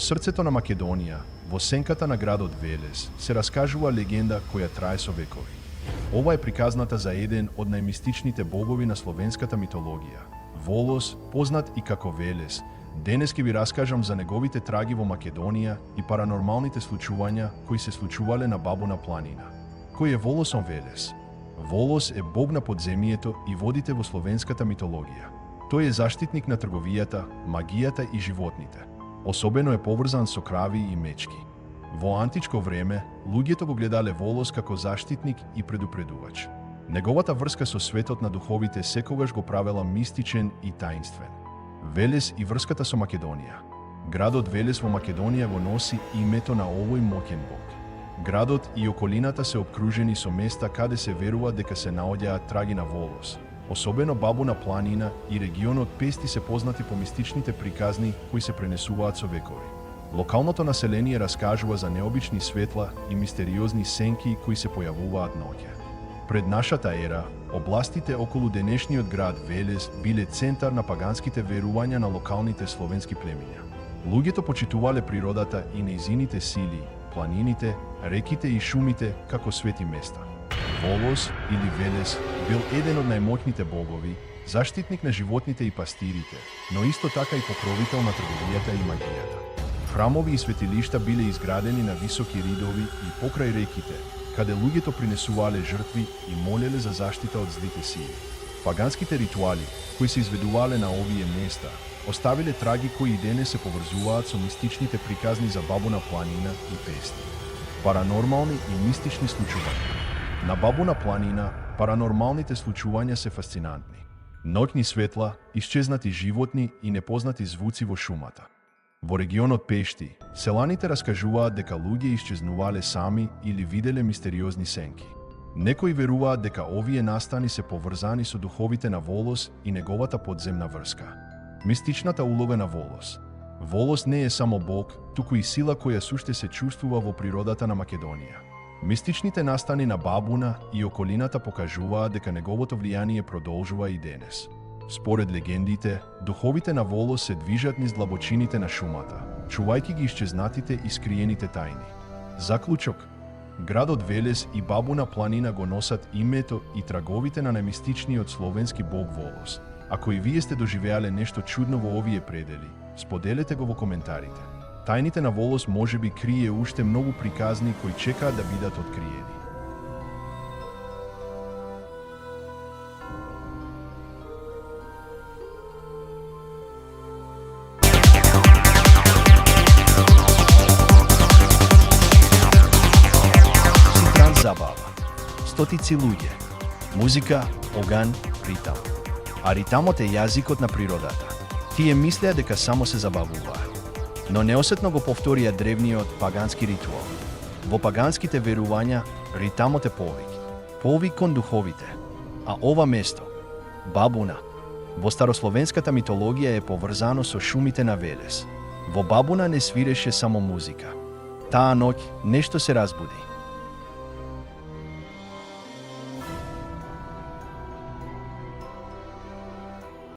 срцето на Македонија, во сенката на градот Велес, се раскажува легенда која трае со векови. Ова е приказната за еден од најмистичните богови на словенската митологија. Волос, познат и како Велес. Денес ќе ви раскажам за неговите траги во Македонија и паранормалните случувања кои се случувале на Бабуна планина. Кој е Волосом Велес? Волос е бог на подземјето и водите во словенската митологија. Тој е заштитник на трговијата, магијата и животните. Особено е поврзан со крави и мечки. Во античко време, луѓето го гледале Волос како заштитник и предупредувач. Неговата врска со светот на духовите секогаш го правела мистичен и таинствен. Велес и врската со Македонија. Градот Велес во Македонија го носи името на овој моќен бог. Градот и околината се обкружени со места каде се верува дека се наоѓаат траги на Волос. Особено Бабуна планина и регионот Пешти се познати по мистичните приказни кои се пренесуваат со векови. Локалното население раскажува за необични светла и мистериозни сенки кои се појавуваат ноќе. Пред нашата ера, областите околу денешниот град Велес биле центар на паганските верувања на локалните словенски племиња. Луѓето почитувале природата и нејзините сили, планините, реките и шумите како свети места. Волос или Велес бил еден од најмоќните богови, заштитник на животните и пастирите, но исто така и покровител на трговијата и магијата. Храмови и светилишта биле изградени на високи ридови и покрај реките, каде луѓето принесувале жртви и молеле за заштита од злите сили. Паганските ритуали, кои се изведувале на овие места, оставиле траги кои и денес се поврзуваат со мистичните приказни за Бабуна планина и Пешти. Паранормални и мистични случувања. На Бабуна планина, паранормалните случувања се фасцинантни. Ноќни светла, исчезнати животни и непознати звуци во шумата. Во регионот Пешти, селаните раскажуваат дека луѓе исчезнувале сами или виделе мистериозни сенки. Некои веруваат дека овие настани се поврзани со духовите на Волос и неговата подземна врска. Мистичната улога на Волос. Волос не е само бог, туку и сила која суште се чувствува во природата на Македонија. Мистичните настани на Бабуна и околината покажуваат дека неговото влијание продолжува и денес. Според легендите, духовите на Волос се движат низ длабочините на шумата, чувајќи ги исчезнатите и скриените тајни. Заклучок. Градот Велес и Бабуна планина го носат името и траговите на најмистичниот словенски бог Волос. Ако и вие сте доживеале нешто чудно во овие предели, споделете го во коментарите. Тајните на Волос можеби крие уште многу приказни кои чекаат да бидат откриени. Ситран забава. Стотици луѓе. Музика, оган, ритам. А ритамот е јазикот на природата. Тие мислеа дека само се забавуваа, но неосетно го повторија древниот пагански ритуал. Во паганските верувања, ритамот е повик. Повик кон духовите. А ова место, Бабуна, во старословенската митологија е поврзано со шумите на Велес. Во Бабуна не свиреше само музика. Таа ноќ нешто се разбуди.